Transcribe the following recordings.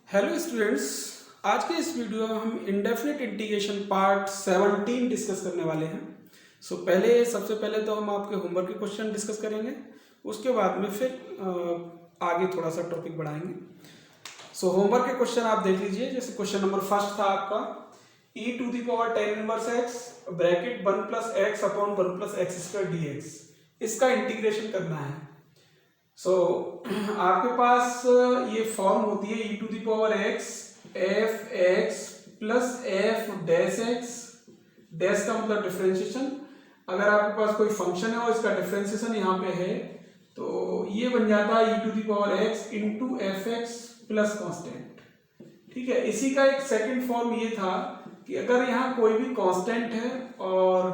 Hello students, आज के इस वीडियो में हम इंडेफिनिट इंटीग्रेशन पार्ट 17 डिस्कस करने वाले हैं। सबसे पहले तो हम आपके होमवर्क के क्वेश्चन डिस्कस करेंगे, उसके बाद में फिर आगे थोड़ा सा टॉपिक बढ़ाएंगे। होमवर्क के क्वेश्चन आप देख लीजिए। जैसे क्वेश्चन नंबर फर्स्ट था आपका e to the power 10 inverse x bracket 1 plus x upon 1 plus x square dx, इसका इंटीग्रेशन करना है। आपके पास ये फॉर्म होती है e to the power x f x plus f dash x, dash का मतलब डिफरेंशिएशन। अगर आपके पास कोई फंक्शन है और इसका डिफरेंशिएशन यहाँ पे है तो ये बन जाता है e to the power x into f x plus constant. ठीक है, इसी का एक सेकंड फॉर्म ये था कि अगर यहाँ कोई भी कांस्टेंट है और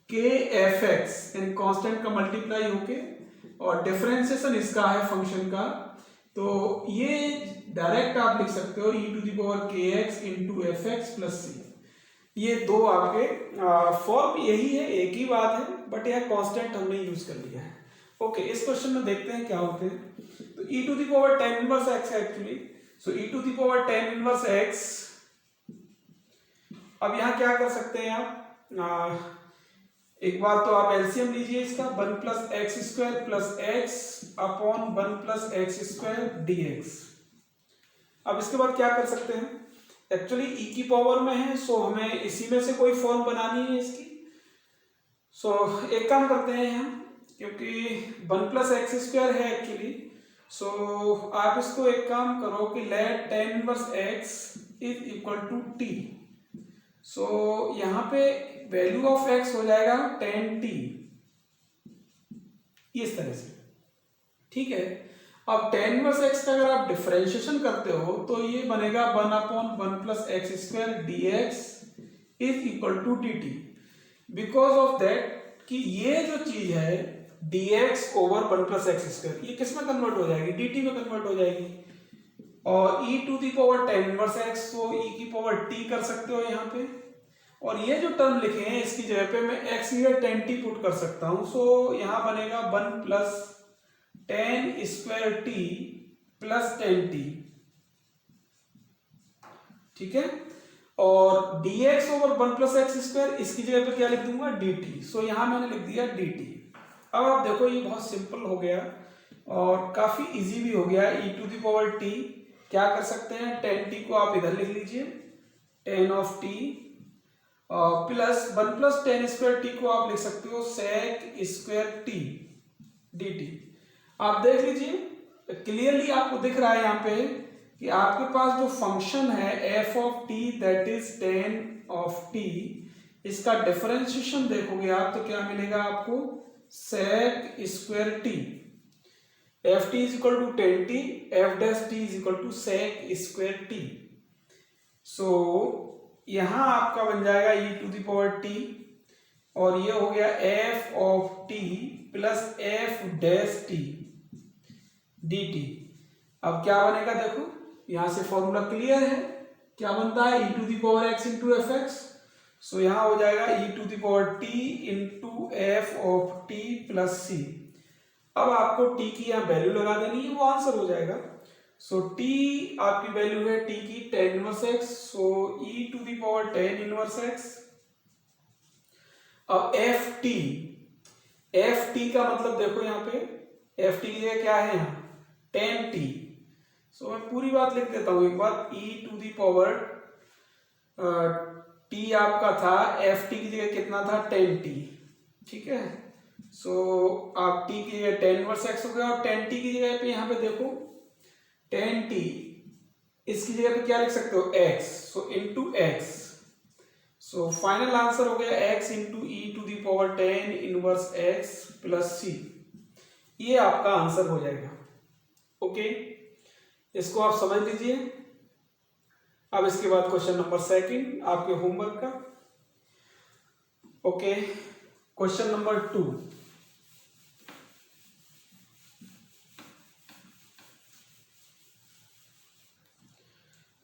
के एफ एक्स यानी कांस्टेंट का मल्टीप्लाई होके और डिफरेंशिएशन इसका है फंक्शन का, तो ये डायरेक्ट आप लिख सकते हो e टू दी पावर के x into f x plus c. ये दो आपके फॉर्म यही है, एक ही बात है, बट यह कांस्टेंट हमने यूज कर लिया है। ओके, इस क्वेश्चन में देखते हैं क्या होते हैं। तो e to the power 10 inverse x है actually. e to the power 10 inverse x, अब यहाँ क्या कर सकते हैं आप, एक बार तो आप एलसीएम लीजिए इसका, 1 plus x square plus x upon 1 plus x square d x. अब इसके बाद क्या कर सकते हैं, एक्चुअली ई की पावर में है, सो हमें इसी में से कोई फॉर्म बनानी है इसकी। एक काम करते हैं हम, क्योंकि 1 प्लस एक्स स्क्वायर है एक्चुअली, आप इसको एक काम करो कि let 10 inverse x is equal to t. यहाँ पे वैल्यू ऑफ एक्स हो जाएगा 10t, इस तरह से। ठीक है, अब 10 इनवर्स एक्स का अगर आप डिफरेंशिएशन करते हो तो ये बनेगा 1 upon 1 plus x square dx is equal to dt। Because of that कि ये जो चीज है dx over 1 plus x square, ये किस में कन्वर्ट हो जाएगी, dt में कन्वर्ट हो जाएगी। और e to the power 10 inverse x को e की पावर t कर सकते हो यहाँ पे, और ये जो टर्म लिखे हैं इसकी जगह पे मैं x की जगह 10t पुट कर सकता हूं। यहाँ बनेगा 1 plus 10 square t plus 10t। ठीक है, और dx over 1 plus x square, इसकी जगह पे क्या लिख दूंगा, dt। यहाँ मैंने लिख दिया dt। अब आप देखो ये बहुत सिंपल हो गया और काफी इजी भी हो गया। e to the power t क्या कर सकते हैं, 10t को आप इधर लिख लीजिए, 10 of t plus 1 plus 10 square T को आप लिख सकते हो सेक स्क्वायर टी dt। आप देख लीजिए क्लियरली, आपको दिख रहा है यहाँ पे कि आपके पास जो फंक्शन है f of t that is 10 of t, इसका डिफरेंशिएशन देखोगे आप तो क्या मिलेगा आपको, sec square t. F t is equal to 10t, f dash t is equal to sec square t. यहां आपका बन जाएगा e to the power t, और ये हो गया f of t plus f dash t dt। अब क्या बनेगा देखो, यहां से फॉर्मूला क्लियर है, क्या बनता है e to the power x into f x. यहां हो जाएगा e to the power t into f of t plus c। अब आपको t की यहाँ वैल्यू लगा देनी है, वो आंसर हो जाएगा। t आपकी वैल्यू है t की 10 inverse x, e to the power 10 inverse x। अब ft का मतलब देखो यहाँ पे ft की जगह क्या है, यहाँ 10t। मैं पूरी बात लिख देता हूं एक बार, e to the power t आपका था, ft की जगह कितना था, 10t। ठीक है, आप t की जगह 10 इनवर्स x हो गया, और 10t की जगह पे यहाँ पे देखो 10t, इसकी जगह पे क्या लिख सकते हो, x, into x। Final answer हो गया x into e to the power 10 inverse x plus c। ये आपका आंसर हो जाएगा। ओके, इसको आप समझ लीजिए। अब इसके बाद क्वेश्चन नंबर सेकंड आपके होमवर्क का। Okay, question number 2।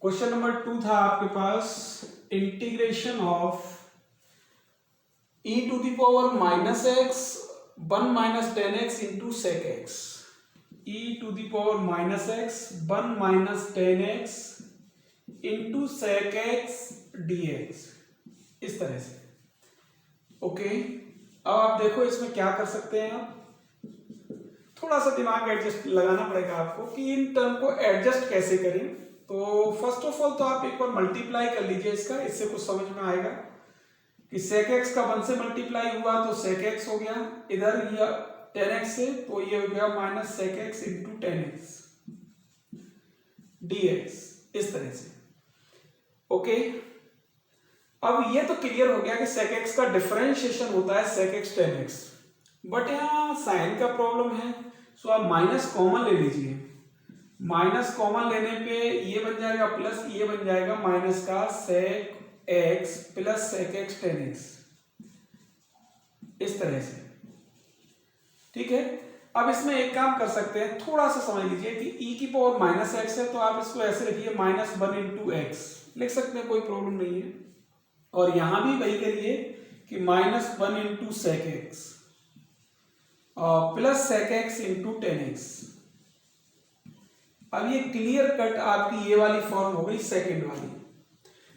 Question number 2 था आपके पास integration of e to the power minus x 1 minus 10x into sec x. e to the power minus x 1 minus 10x into sec x dx, इस तरह से। Okay, अब आप देखो इसमें क्या कर सकते हैं आप, थोड़ा सा दिमाग एडजस्ट लगाना पड़ेगा आपको कि इन टर्म को एडजस्ट कैसे करें। तो फर्स्ट ऑफ ऑल तो आप एक बार मल्टीप्लाई कर लीजिए इसका, इससे कुछ समझ में आएगा कि सेक एक्स का 1 से मल्टीप्लाई हुआ तो सेक एक्स हो गया, इधर यह 10x से तो ये हो गया minus sec x into 10x dx, इस तरह से। ओके, अब ये तो क्लियर हो गया कि सेक एक्स का डिफरेंशिएशन होता है सेक एक्स 10x, बट यहाँ साइन का प्रॉब्लम है, सो आप माइनस कॉमन ले लीजिए। माइनस कॉमन लेने पे ये बन जाएगा प्लस, ये बन जाएगा माइनस का sec x plus sec x 10x, इस तरह से। ठीक है, अब इसमें एक काम कर सकते हैं, थोड़ा सा समझ लीजिए कि e की पावर माइनस एक्स है तो आप इसको ऐसे रखिए माइनस 1 इंटू एक्स, लिख सकते हैं, कोई प्रॉब्लम नहीं है। और यहां भी वही करिए कि minus 1 into sec x plus sec x into 10x। अब ये क्लियर कट आपकी ये वाली फॉर्म हो गई सेकंड वाली।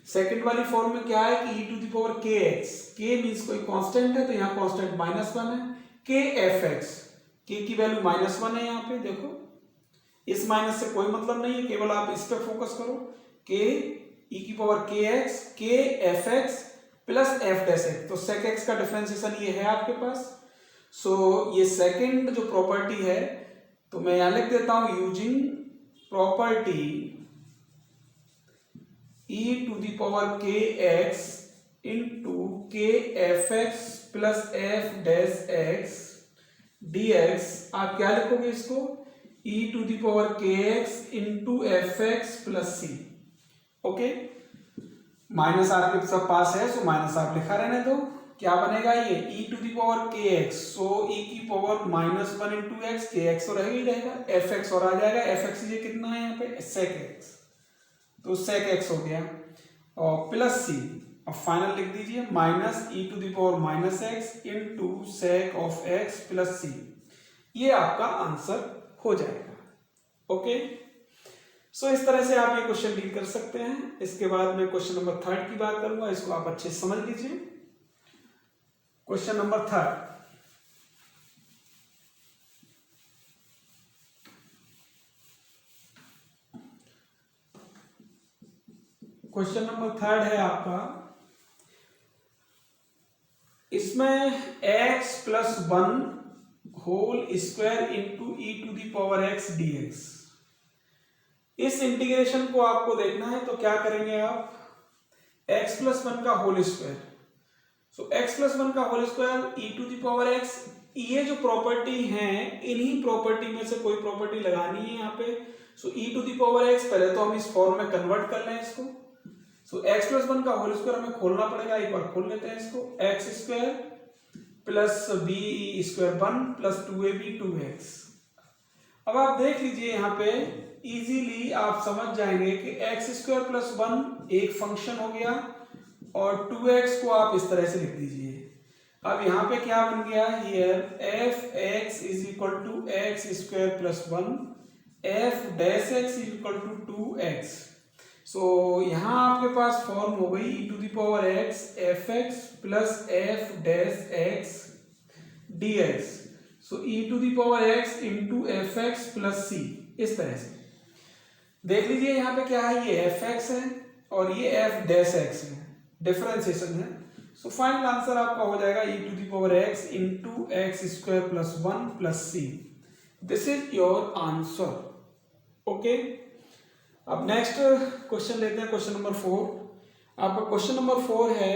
सेकंड वाली फॉर्म में क्या है कि e टू द पावर के एक्स, के मीन्स कोई कांस्टेंट है तो यहाँ कांस्टेंट -1 है, के एफ एक्स, के की वैल्यू -1 है, यहाँ पे देखो इस माइनस से कोई मतलब नहीं है, केवल आप इस पे फोकस करो, के e की पावर के एक्स, के f x plus f dash x, तो सेक एक्स का डिफरेंशिएशन ये है आपके पास। सो ये सेकंड जो प्रॉपर्टी है तो मैं यहां लिख देता हूं using property e to the power के एक्स इंटू के f x plus f dash x dx, आप क्या लिखोगे इसको e टू द पावर के x into f x plus c. Okay, minus आपके सब पास है सो माइनस आप लिखा रहने दो, क्या बनेगा ये e टू द पावर के एक्स, सो e की पावर -1 इंटू एक्स, के एक्स तो रहेगा ही रहेगा, एफ एक्स और आ जाएगा, एफ एक्स ये कितना है यहाँ पे सेक एक्स, तो सेक एक्स हो गया और प्लस सी, अब फाइनल लिख दीजिए minus e to the power minus x into sec of x plus c, ये आपका आंसर हो जाएगा। ओके, सो इस तरह से आप ये क्वेश्चन डील कर सकते हैं। इसके बाद मैं क्वेश्चन नंबर 3 की बात करूंगा, इसको आप अच्छे से समझ लीजिए। क्वेश्चन नंबर 3, क्वेश्चन नंबर 3 है आपका, इसमें x plus 1 whole square into e to the power x dx, इस इंटीग्रेशन को आपको देखना है तो क्या करेंगे आप, x प्लस 1 का whole square, so x plus 1 का whole square e to the power x, ये जो प्रॉपर्टी है इन्हीं प्रॉपर्टी में से कोई प्रॉपर्टी लगानी है यहाँ पे। सो e to the power x, पहले तो हम इस फॉर्म में कन्वर्ट कर लें इसको, सो x प्लस 1 का होल स्क्वायर हमें खोलना पड़ेगा, एक बार खोल लेते हैं इसको, x square plus b square 1 plus 2ab 2x। अब आप देख लीजिए यहाँ पे इजीली आप समझ जाएंगे कि एक्स स्क्वायर प्लस 1 एक फंक्शन हो गया और 2x को आप इस तरह से लिख दीजिए। अब यहाँ पे क्या बन गया, here f x is equal to x square plus 1 f dash x is equal to 2x। So यहाँ आपके पास फॉर्म हो गई e to the power x f x plus f dash x dx, so e to the power x into f x plus c, इस तरह से। देख लीजिए यहाँ पे क्या है, ये एफ एक्स है और ये एफ डैश एक्स है, डिफरेंशिएशन है। सो फाइनल आंसर आपका हो जाएगा e to the power x into x square plus 1 plus c, this is your answer. Okay, अब नेक्स्ट क्वेश्चन लेते हैं, क्वेश्चन नंबर 4। आपका क्वेश्चन नंबर 4 है,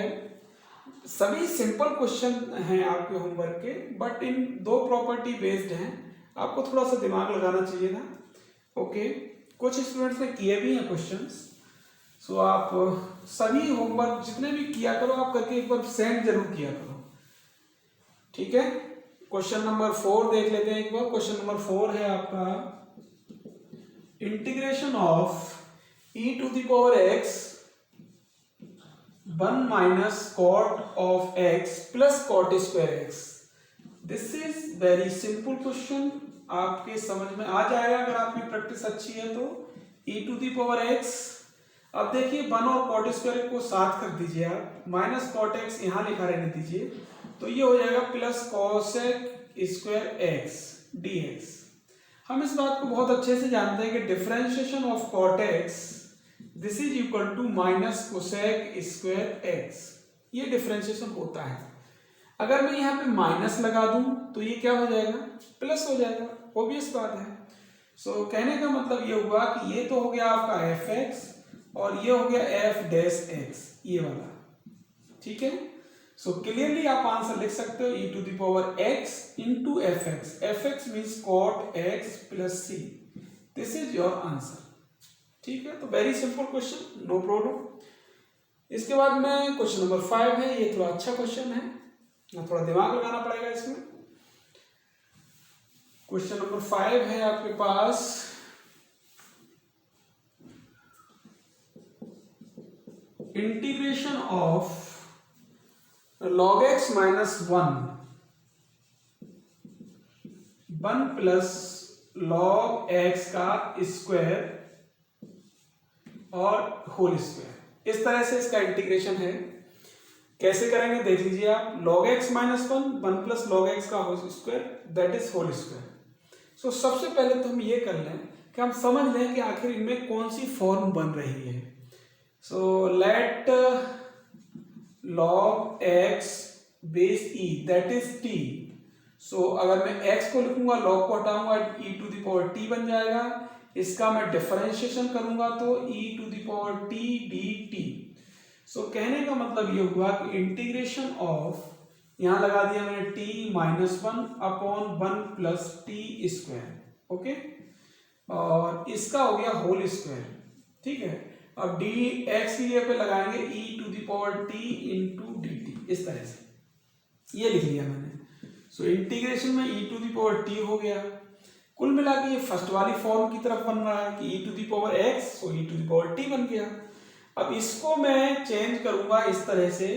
सभी सिंपल क्वेश्चन हैं आपके होमवर्क के, बट इन दो प्रॉपर्टी बेस्ड हैं, आपको थोड़ा सा दिमाग लगाना चाहिए था। ओके, कुछ स्टूडेंट्स ने किए भी हैं क्वेश्चंस, सो आप सभी होमवर्क जितने भी किया करो आप करके एक बार सेंड जरूर किया करो, ठीक है। क्वेश्चन नंबर 4 देख लेते हैं एक बार। क्वेश्चन नंबर 4 है आपका, integration of e to the power x 1 minus cot of x plus cot square x, this is very simple question, आपके समझ में आ जाएगा अगर आपकी प्रैक्टिस अच्छी है तो। e to the power x, अब देखिए 1 और कॉट स्क्वायर को साथ कर दीजिए आप, माइनस कॉट एक्स यहाँ लिखा रहने दीजिए, तो ये हो जाएगा plus cosec square x dx। हम इस बात को बहुत अच्छे से जानते हैं कि differentiation of cot x this is equal to minus cosec square x, ये डिफरेंशिएशन होता है। अगर मैं यहाँ पे माइनस लगा दूं तो ये क्या हो जाएगा, प्लस हो जाएगा, ऑब्वियस बात है। सो कहने का मतलब ये हुआ कि ये तो हो गया आपका एफ एक्स और ये हो गया एफ डैश एक्स, ये वाला, ठीक है। सो क्लियरली आप आंसर लिख सकते हो e to the power x into f x. F x means cot x plus c, this is your answer, ठीक है। तो very simple question, no problem. इसके बाद में क्वेश्चन नंबर 5 है, ये थोड़ा अच्छा क्वेश्चन है, थोड़ा दिमाग लगाना पड़ेगा इसमें। क्वेश्चन नंबर 5 है आपके पास, integration of log x minus 1 plus log x का स्क्वायर और होल स्क्वायर, इस तरह से इसका इंटीग्रेशन है। कैसे करेंगे देख लीजिए आप, log x minus 1 plus log x का whole square that is whole square. So सबसे पहले तो हम ये कर लें कि हम समझ लें कि आखिर इनमें कौन सी फॉर्म बन रही है। So let log x base e that is t। So अगर मैं x को लिखूंगा, log को हटाऊंगा, e to the power t बन जाएगा। इसका मैं डिफरेंशिएशन करूंगा तो e to the power t dt। So कहने का मतलब ये हुआ कि इंटीग्रेशन ऑफ, यहां लगा दिया मैंने t minus 1/1 plus t square, okay, और इसका हो गया होल स्क्वायर, ठीक है। अब डी एक्स की जगह पे लगाएंगे e to the power t into d t, इस तरह से ये लिख लिया मैंने। सो इंटीग्रेशन में e to the power t हो गया। कुल मिला के ये फर्स्ट वाली फॉर्म की तरफ बन रहा है कि e to the power x, so e to the power t बन गया। अब इसको मैं चेंज करूंगा इस तरह से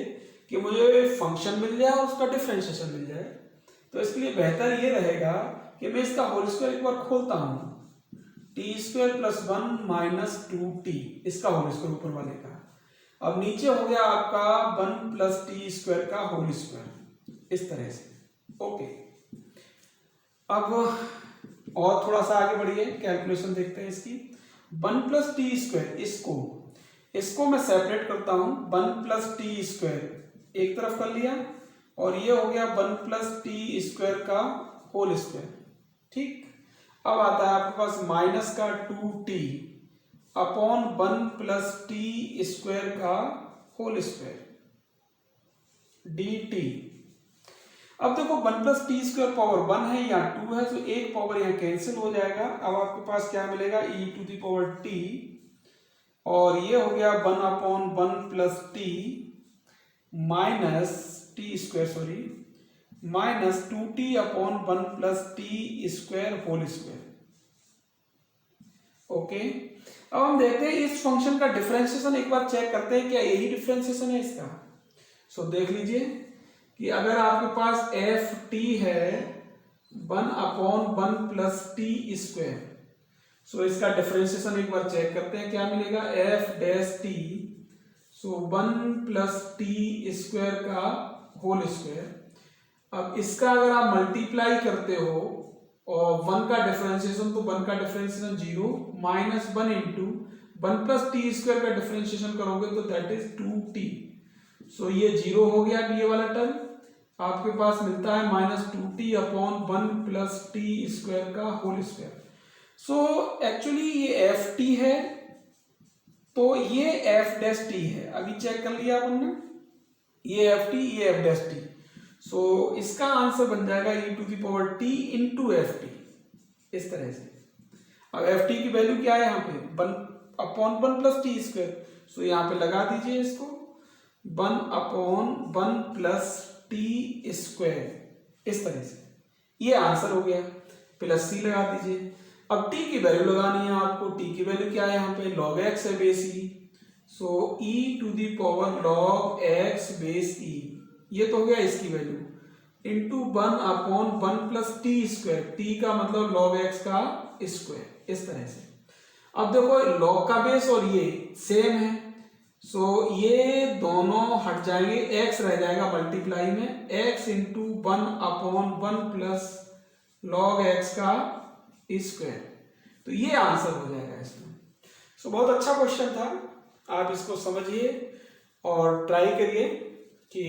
कि मुझे फंक्शन मिल जाए और उसका डिफरेंशिएशन मिल जाए। तो इसके लिए बेहतर ये रहेगा कि मैं इसका होल स्क्वायर एक बार खोलता हूं, T square plus 1 minus 2t, इसका होल स्क्वायर ऊपर वाले का। अब नीचे हो गया आपका 1 प्लस टी स्क्वायर का होल स्क्वायर, इस तरह से, ओके। अब और थोड़ा सा आगे बढ़िए, कैलकुलेशन देखते हैं इसकी। 1 प्लस टी स्क्वायर, इसको मैं सेपरेट करता हूं, 1 प्लस टी स्क्वायर एक तरफ कर लिया और ये हो गया 1 प्लस टी स्क्वायर का होल स्क्वायर, ठीक। अब आता है आपके पास माइनस का 2t upon 1 plus t square का होल स्क्वायर dt। अब देखो 1 प्लस टी स्क्वायर पावर 1 है या 2 है, तो एक पावर यहाँ कैंसिल हो जाएगा। अब आपके पास क्या मिलेगा, e to the power t, और ये हो गया 1 upon 1 plus t minus t square, sorry, minus 2t upon 1 plus t square whole square, okay. अब हम देखते हैं इस फंक्शन का डिफरेंशिएशन, एक बार चेक करते हैं क्या यही डिफरेंशिएशन है इसका। सो देख लीजिए कि अगर आपके पास एफ टी है 1 अपॉन 1 प्लस टी स्क्वायर, सो इसका डिफरेंशिएशन एक बार चेक करते हैं क्या मिलेगा, एफ डैश टी, सो 1 प्लस टी स्क्वायर का होल स्क्वायर। अब इसका अगर आप मल्टीप्लाई करते हो और 1 का डिफरेंशिएशन, तो 1 का differentiation 0 minus 1 into 1 plus t square का डिफरेंशिएशन करोगे तो दैट इज 2t। सो ये 0 हो गया, ये वाला टर्म आपके पास मिलता है minus 2t upon 1 plus t square का होल स्क्वायर। सो एक्चुअली ये एफ टी है, तो ये एफ डैश टी है, अभी चेक कर लिया अपन ने, ये एफ टी, ये एफ डैश टी। सो इसका आंसर बन जाएगा e to the power t into f t, इस तरह से। अब एफ टी की वैल्यू क्या है यहाँ पे, 1 अपॉन 1 प्लस टी स्क्वायर, सो यहाँ पे लगा दीजिए इसको 1 अपॉन 1 प्लस टी स्क्वायर, इस तरह से, ये आंसर हो गया। प्लस सी लगा दीजिए। अब t की वैल्यू लगानी है आपको, t की वैल्यू क्या है यहाँ पे, log x है base e, so e to the power log x base e, ये तो हो गया इसकी value, into 1 upon 1 plus t square, t का मतलब log x का स्क्वायर, इस तरह से। अब देखो log का बेस और ये सेम है, सो ये दोनों हट जाएंगे, x रह जाएगा मल्टीप्लाई में, x into 1/1 plus log x का स्क्वायर। तो ये आंसर हो जाएगा इसमें। सो बहुत अच्छा क्वेश्चन था, आप इसको समझिए और ट्राई करिए कि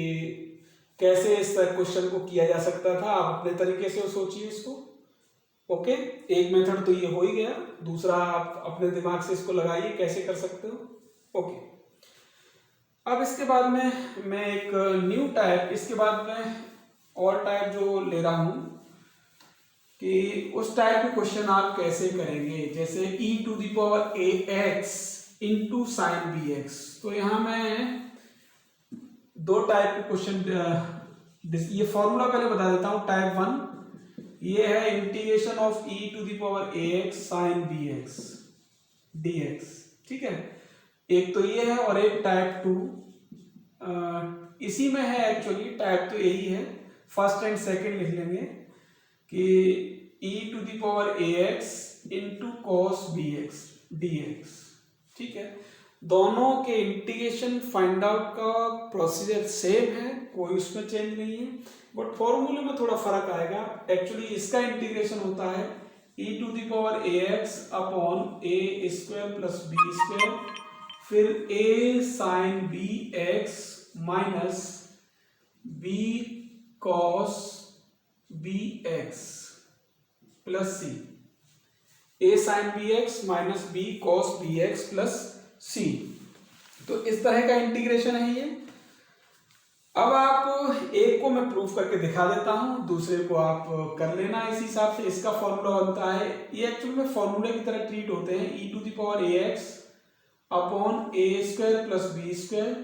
कैसे इस तरह क्वेश्चन को किया जा सकता था। आप अपने तरीके से सोचिए इसको। ओके, एक मेथड तो ये हो ही गया, दूसरा आप अपने दिमाग से इसको लगाइए कैसे कर सकते हो। ओके, अब इसके बाद में मैं एक न्यू टाइप, इसके बाद में और टाइप जो ले रहा हूं कि उस टाइप के क्वेश्चन आप कैसे करेंगे, जैसे e⁴ into sine b x. तो यहां मैं दो टाइप के क्वेश्चन, ये फॉर्मूला पहले बता देता हूं। टाइप 1 ये है integration of e⁴ sine b x dx, ठीक है। एक तो ये है और एक टाइप 2 इसी में है। एक्चुअली टाइप तो यही है, फर्स्ट एंड सेकंड लिख लेंगे कि e⁴ into cos b x dx, ठीक है। दोनों के इंटीग्रेशन फाइंड आउट का प्रोसीजर सेम है, कोई उसमें चेंज नहीं है, बट फॉर्मूले में थोड़ा फर्क आएगा। एक्चुअली इसका इंटीग्रेशन होता है e⁴ upon a² plus b², फिर a sine b x minus b cos b x plus c, a sine b x minus b cos b x plus c। तो इस तरह का इंटीग्रेशन है ये। अब आप एक को मैं प्रूफ करके दिखा देता हूं, दूसरे को आप कर लेना इस हिसाब से। इसका फॉर्मूला बनता है, ये एक्चुअली में फॉर्मूले की तरह ट्रीट होते हैं, e⁴ upon a² plus b²,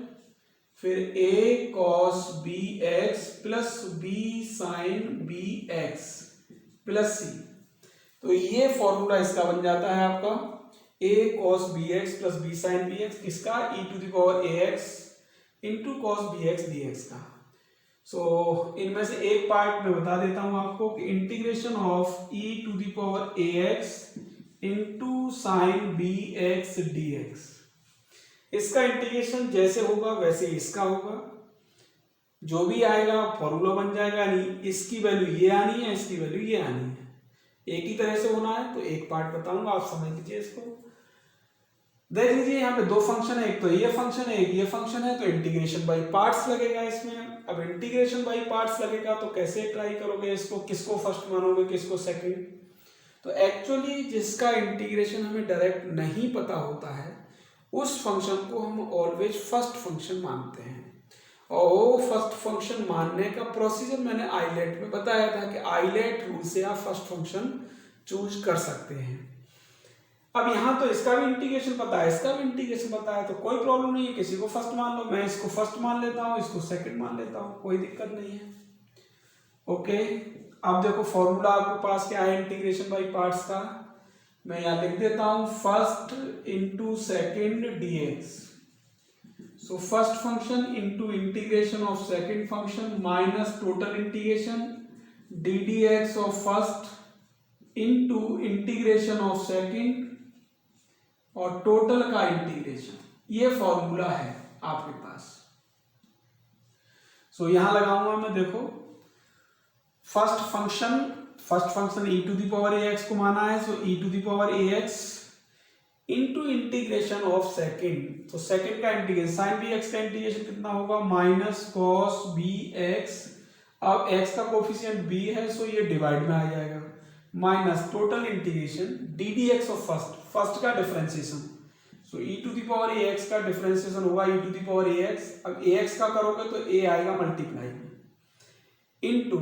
फिर a cos b x plus b sine b x plus c। तो ये फॉर्मूला इसका बन जाता है आपका a cos bx plus b sin bx, किसका e⁴ into cos b x dx का। सो इनमें से एक पार्ट में बता देता हूं आपको कि integration of e⁴ into sine b x dx, इसका इंटीग्रेशन जैसे होगा वैसे इसका होगा, जो भी आएगा फॉर्मूला बन जाएगा। यानी इसकी वैल्यू ये आनी है, इसकी वैल्यू ये आनी है, एक ही तरह से होना है। तो एक पार्ट बताऊंगा, आप समझ लीजिए इसको। देख लीजिए यहाँ पे दो फंक्शन है, एक तो ये फंक्शन है, एक ये फंक्शन है, तो इंटीग्रेशन बाय पार्ट्स लगेगा इसमें। अब इंटीग्रेशन बाय पार्ट्स लगेगा तो कैसे ट्राई करोगे इसको, किसको फर्स्ट मानोगे किसको सेकंड। तो एक्चुअली जिसका इंटीग्रेशन हमें डायरेक्ट नहीं पता होता है उस फंक्शन को हम ऑलवेज फर्स्ट फंक्शन मानते हैं, और वो फर्स्ट फंक्शन मानने का प्रोसीजर मैंने आइलेट में बताया था कि आइलेट रूल से आप फर्स्ट फंक्शन चूज कर सकते हैं। अब यहां तो इसका भी इंटीग्रेशन पता है, इसका भी इंटीग्रेशन पता है, तो कोई प्रॉब्लम नहीं है, किसी को फर्स्ट मान लो। मैं इसको फर्स्ट मान लेता हूं, इसको सेकंड मान लेता हूं, कोई दिक्कत नहीं है। ओके, अब देखो फॉर्मूला आपके पास क्या है इंटीग्रेशन बाय पार्ट्स का, मैं यहां लिख देता हूं first into second dx। So first function into integration of second function minus total integration ddx of first into integration of second और टोटल का इंटीग्रेशन। ये फॉर्मूला है आपके पास। सो यहां लगाऊंगा मैं, देखो फर्स्ट फंक्शन e⁴ को माना है, सो e⁴ into integration of second. तो सेकेंड का इंटीग्रेशन साइन बी एक्स का इंटीग्रेशन कितना होगा, माइनस कॉस बी एक्स। अब एक्स का कोफिशिएंट b है, सो ये डिवाइड में आ जाएगा, minus total integration ddx of first का डिफरेंशिएशन। सो e⁴ का डिफरेंशिएशन होगा e⁴ अब ax का करोगे तो a आएगा मल्टीप्लाई में, इंटू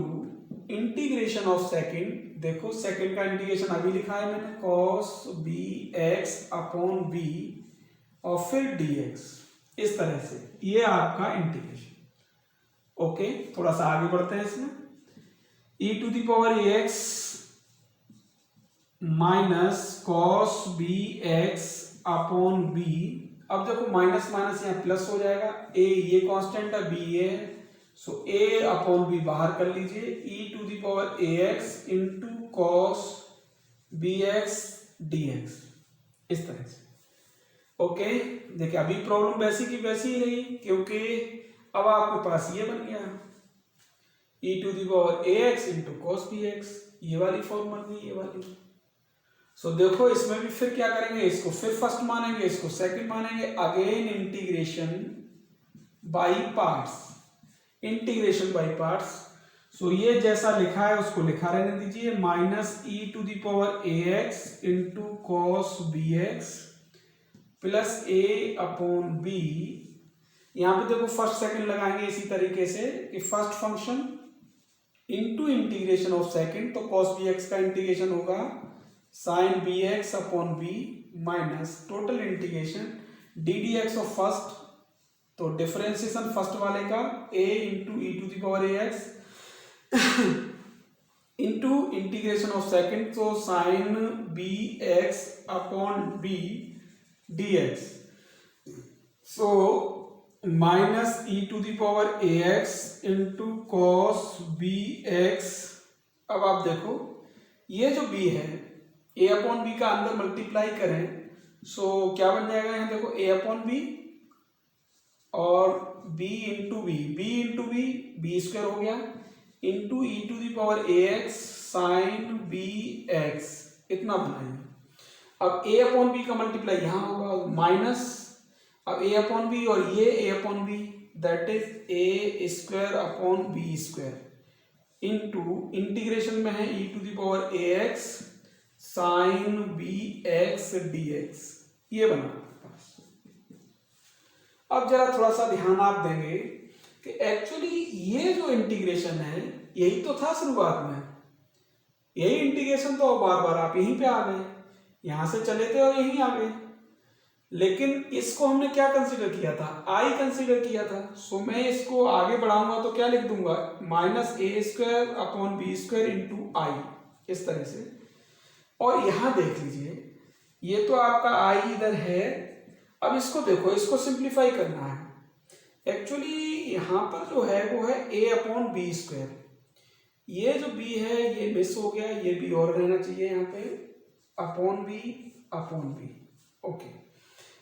इंटीग्रेशन ऑफ सेकेंड। देखो सेकेंड का इंटीग्रेशन अभी लिखा है मैंने, cos bx अपॉन b और फिर dx। इस तरह से ये आपका इंटीग्रेशन। ओके, थोड़ा सा आगे बढ़ते हैं इसमें। e⁴ minus cos b x upon b. अब देखो माइनस माइनस यहाँ प्लस हो जाएगा, a ये कांस्टेंट है, b ये है, सो a अपॉन b बाहर कर लीजिए, e⁴ into cos bx dx। इस तरह से। ओके, देखिए अभी प्रॉब्लम वैसी की वैसी ही रही, क्योंकि अब आपके पास ये बन गया e to the power ax into cos bx, ये वाली फॉर्म बन गई, ये वाली। सो देखो इसमें भी फिर क्या करेंगे, इसको फिर फर्स्ट मानेंगे, इसको सेकंड मानेंगे, again integration by parts, integration by parts. So ये जैसा लिखा है उसको लिखा रहने दीजिए, minus e to the power ax into cos bx plus a upon b। यहां पे देखो फर्स्ट सेकंड लगाएंगे इसी तरीके से कि first function into integration of second, तो cos bx का इंटीग्रेशन होगा sine bx upon b minus total integration d d x of first, तो डिफरेंशिएशन फर्स्ट वाले का a into e to the power ax into integration of second, तो sine bx upon b dx, so minus e to the power ax into cos bx। अब आप देखो ये जो b है a अपॉन बी का अंदर मल्टीप्लाई करें, सो क्या बन जाएगा, यहाँ देखो a अपॉन बी और b into b, b into b square हो गया, into e to the power ax sine bx, इतना बनाएंगे। अब a अपॉन बी का मल्टीप्लाई यहां होगा माइनस, अब a अपॉन बी और ये a upon b, that is a square upon b square into integration में है e to the power ax sine bx dx, ये बना पास। अब जरा थोड़ा सा ध्यान आप देंगे कि एक्चुअली ये जो इंटीग्रेशन है यही तो था शुरुआत में, यही इंटीग्रेशन, तो बार बार आप यहीं पे आ गए, यहां से चले थे और यहीं आ गए, लेकिन इसको हमने क्या कंसीडर किया था, i कंसीडर किया था। सो मैं इसको आगे बढ़ाऊंगा तो क्या लिख दूंगा, minus a square upon b square into I, इस तरह से। और यहां देख लीजिए ये तो आपका i इधर है, अब इसको देखो, इसको सिंप्लीफाई करना है। एक्चुअली यहां पर जो है वो है a अपॉन बी स्क्वायर, ये जो b है ये मिस हो गया, ये b और रहना चाहिए यहाँ पे, अपॉन बी। ओके,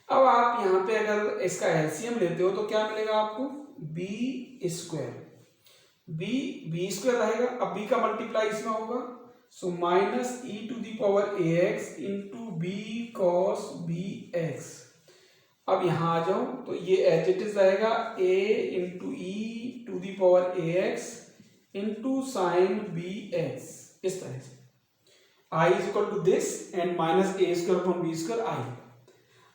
अब आप यहाँ पे अगर इसका एलसीएम लेते हो तो क्या मिलेगा आपको, बी स्क्वायर, बी स्क्वायर रहेगा, अब b का मल्टीप्लाई इसमें होगा, so minus e to the power ax into b cos bx। अब यहां आ जाओ तो ये एज इट इज रहेगा a into e to the power ax into sine bx, इस तरह से। i is equal to this and minus a square upon b square I.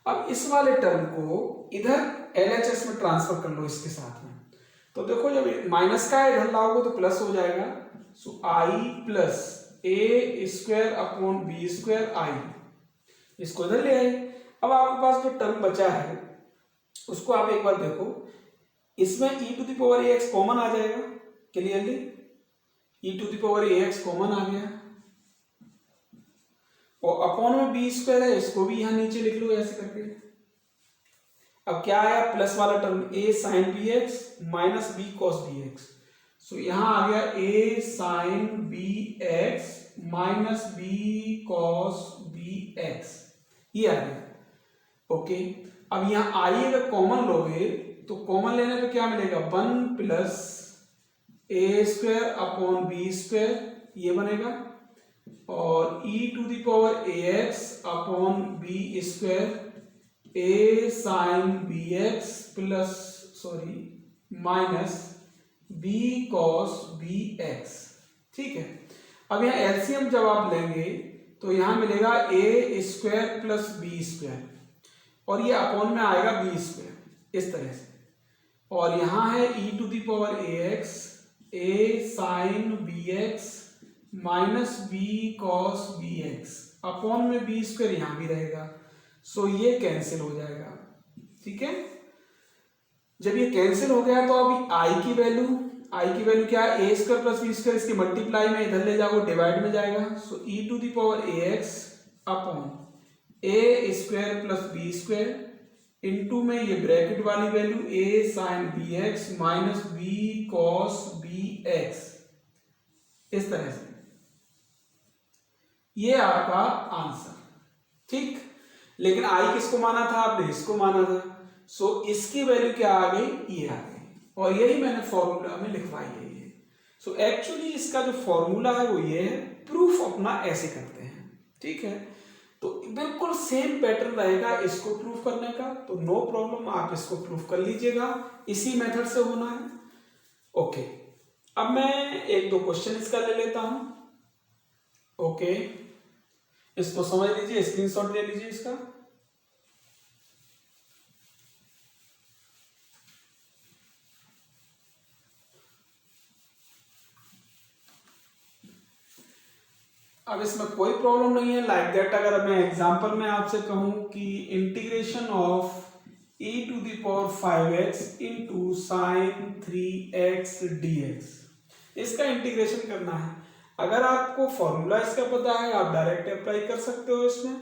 अब इस वाले टर्म को इधर LHS में ट्रांसफर कर लो इसके साथ में, तो देखो जब माइनस का इधर लाओगे तो प्लस हो जाएगा, so i plus a square upon b square I, इसको इधर ले आए। अब आपके पास जो टर्म बचा है उसको आप एक बार देखो, इसमें e to the power ax common आ जाएगा clearly, e to the power ax common आ गया, और अपॉन में बी स्क्वायर है, इसको भी यहां नीचे लिख लो ऐसे करके। अब क्या आया, प्लस वाला term a sine bx minus b cos bx, so यहां आ गया a sine bx minus b cos bx, ये आ गया। ओके, अब यहां i अगर कॉमन लोगे तो कॉमन लेने पे क्या मिलेगा, 1 plus a square upon b square, ये बनेगा, और e to the power ax upon b square a sine bx plus minus b cos bx, ठीक है। अब यहाँ एलसीएम जब आप लेंगे तो यहां मिलेगा a square plus b square, और ये अपॉन में आएगा बी स्क्वायर, इस तरह से, और यहां है e to the power ax a sine bx minus b cos bx, upon में बी स्क्वायर यहां भी रहेगा, सो ये कैंसिल हो जाएगा, ठीक है। जब ये कैंसिल हो गया तो अभी i की वैल्यू क्या है, a square plus b square, इसके मल्टीप्लाई में इधर ले जाओ डिवाइड में जाएगा, so e to the power ax upon a square plus b square into में ये ब्रैकेट वाली value a sine bx minus b cos bx, इस तरह से, ये आपका आंसर, ठीक। लेकिन आई किसको माना था आपने, इसको माना था। सो इसकी वैल्यू क्या आ गई, ये आ गई, और यही मैंने फॉर्मूला में लिखवाई है ये। सो एक्चुअली इसका जो फॉर्मूला है वो ये है, प्रूफ अपना ऐसे करते हैं, ठीक है। तो बिल्कुल सेम पैटर्न रहेगा इसको प्रूफ करने का, तो नो प्रॉब्लम, आप इसको प्रूफ कर लीजिएगा, इसी मेथड से होना है। ओके, अब मैं एक दो क्वेश्चन इसका ले लेता हूं। ओके, इसको समझ लीजिए, स्क्रीनशॉट ले लीजिए इसका। अब इसमें कोई प्रॉब्लम नहीं है। लाइक दैट अगर मैं एग्जांपल में आपसे कहूं कि integration of e to the power 5x into sine 3x dx, इसका इंटीग्रेशन करना है। अगर आपको फॉर्मूला इसका पता है आप डायरेक्ट अप्लाई कर सकते हो इसमें,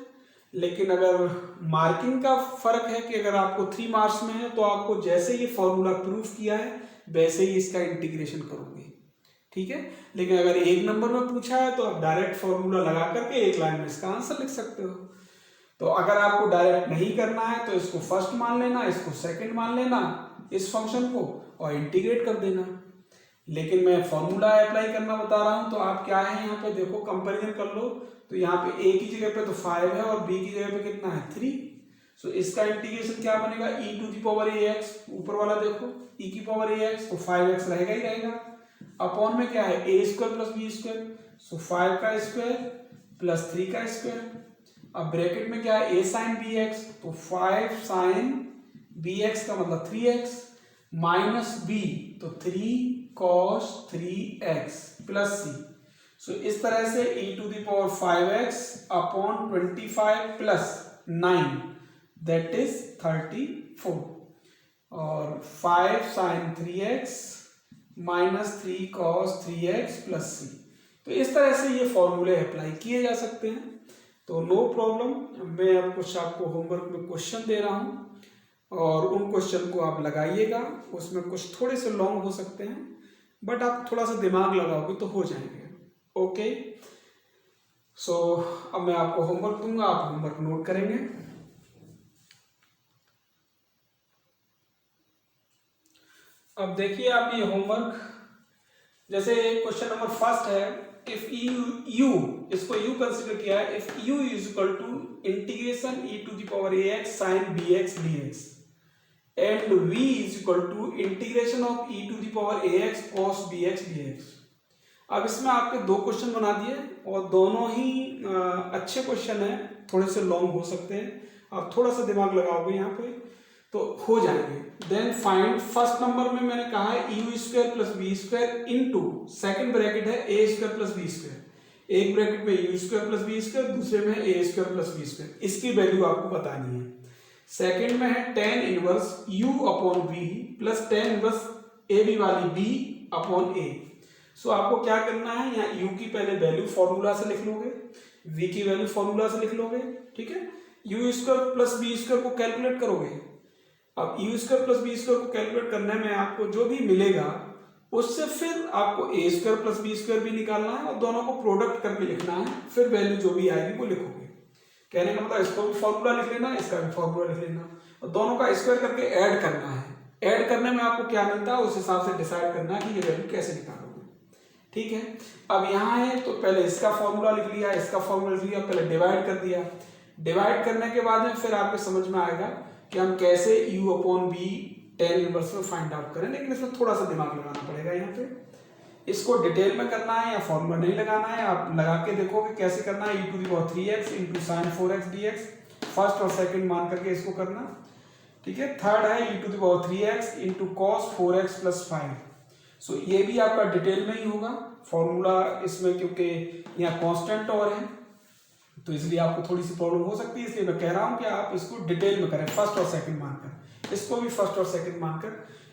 लेकिन अगर मार्किंग का फर्क है कि अगर आपको 3 मार्क्स में है तो आपको जैसे ये फॉर्मूला प्रूफ किया है वैसे ही इसका इंटीग्रेशन करोगे, ठीक है। लेकिन अगर 1 नंबर में पूछा है तो आप डायरेक्ट फॉर्मूला लगा करके 1 लाइन में इसका आंसर लिख सकते हो। तो अगर आपको डायरेक्ट नहीं करना है तो इसको फर्स्ट मान लेना, इसको सेकंड मान लेना, इस फंक्शन को, और इंटीग्रेट कर देना। लेकिन मैं फॉर्मूला अप्लाई करना बता रहा हूं, तो आप क्या है यहाँ पे देखो, कंपैरिजन कर लो। तो यहाँ पे a की जगह पे तो 5 है और b की जगह पे कितना है 3। सो इसका इंटीग्रेशन क्या बनेगा, e to the power ax, ऊपर वाला देखो e की पावर ax, तो 5x रहेगा ही रहेगा, अपॉन में क्या है a square plus b square, so 5 का स्क्वायर प्लस 3 का स्क्वायर। अब ब्रैकेट में क्या है a साइन bx, तो 5 साइन bx का मतलब 3x, माइनस b तो 3 cos 3x प्लस c। सो इस तरह से e to the power 5x upon 25 plus 9 that is 34, और 5 sine 3x minus 3 cos 3x plus c। तो इस तरह से ये फॉर्मूले अप्लाई किए जा सकते हैं, तो नो प्रॉब्लम। मैं अब कुछ आपको होमवर्क में क्वेश्चन दे रहा हूं और उन क्वेश्चन को आप लगाइएगा। उसमें कुछ थोड़े से लॉन्ग हो सकते हैं बट आप थोड़ा सा दिमाग लगाओगे तो हो जाएंगे। ओके, सो अब मैं आपको होमवर्क दूंगा, आप होमवर्क नोट करेंगे। अब देखिए आप ये होमवर्क, जैसे क्वेश्चन नंबर फर्स्ट है, इफ u इसको u कंसीडर किया है, if u is equal to integration e to the power ax sin bx dx and v is equal to integration of e to the power ax cos bx dx। अब इसमें आपके 2 question बना दिए और दोनों ही अच्छे क्वेश्चन हैं, थोड़े से लॉन्ग हो सकते हैं, आप थोड़ा सा दिमाग लगाओगे यहाँ पे तो हो जाएंगे। देन फाइंड, फर्स्ट नंबर में मैंने कहा है u square plus b square into, second bracket है a square plus b square, एक ब्रैकेट में u square plus b square, दूसरे में a square plus b square, इसकी वैल्यू आपको बतानी है। सेकेंड में है tan inverse u upon b plus tan inverse a b वाली b अपॉन ए। सो आपको क्या करना है, यहाँ u की पहले वैल्यू फॉर्मूला से लिख लोगे, v की वैल्यू फॉर्मूला से लिख लोगे, ठीक है। U square plus b square को कैलकुलेट करोगे। अब u square plus b square को कैलकुलेट करने में आपको जो भी मिलेगा उससे फिर आपको a square plus b square भी निकालना है और दोनों को प्रोडक्ट करके लिखना है, फिर वैल्यू जो भी आएगी वो लिखोगे। कहने का मतलब इसको भी फॉर्मूला लिख लेना, इसका भी फॉर्मूला लिख लेना और दोनों का स्क्वायर करके ऐड करना है। ऐड करने में आपको क्या मिलता है उस हिसाब से डिसाइड करना है कि ये वैल्यू कैसे निकालोगे, ठीक है। अब यहाँ है तो पहले इसका फॉर्मूला लिख लिया, इसका फॉर्मूला लिख लिया, पहले डिवाइड कर दिया। डिवाइड करने के बाद में फिर आपको समझ में आएगा कि हम कैसे u upon b tan inverse में फाइंड आउट करें, लेकिन इसमें थोड़ा सा दिमाग लगाना पड़ेगा। यहाँ पे इसको डिटेल में करना है या फॉर्मूला नहीं लगाना है, आप लगा के देखोगे कैसे करना है। e to the power 3x into sine 4x dx, first और सेकंड मान करके इसको करना, ठीक है। थर्ड है e to the power 3x into cos 4x plus 5। So ये भी आपका डिटेल में ही होगा फॉर्मूला इसमें, क्योंकि यहाँ कॉन्स्टेंट और है तो इसलिए आपको थोड़ी सी प्रॉब्लम हो सकती है, इसलिए मैं कह रहा हूं कि आप इसको डिटेल में करें फर्स्ट और सेकंड मानकर, इसको भी फर्स्ट और सेकंड मानकर।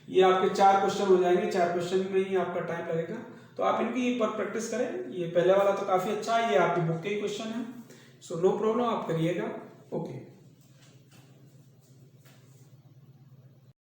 ये आपके 4 क्वेश्चन हो जाएंगे, 4 क्वेश्चन में ही आपका टाइम लगेगा, तो आप इनकी एक बार प्रैक्टिस करें। ये पहले वाला तो काफी अच्छा है, ये आपकी बुक के ही क्वेश्चन है, सो नो प्रॉब्लम, आप करिएगा। ओके।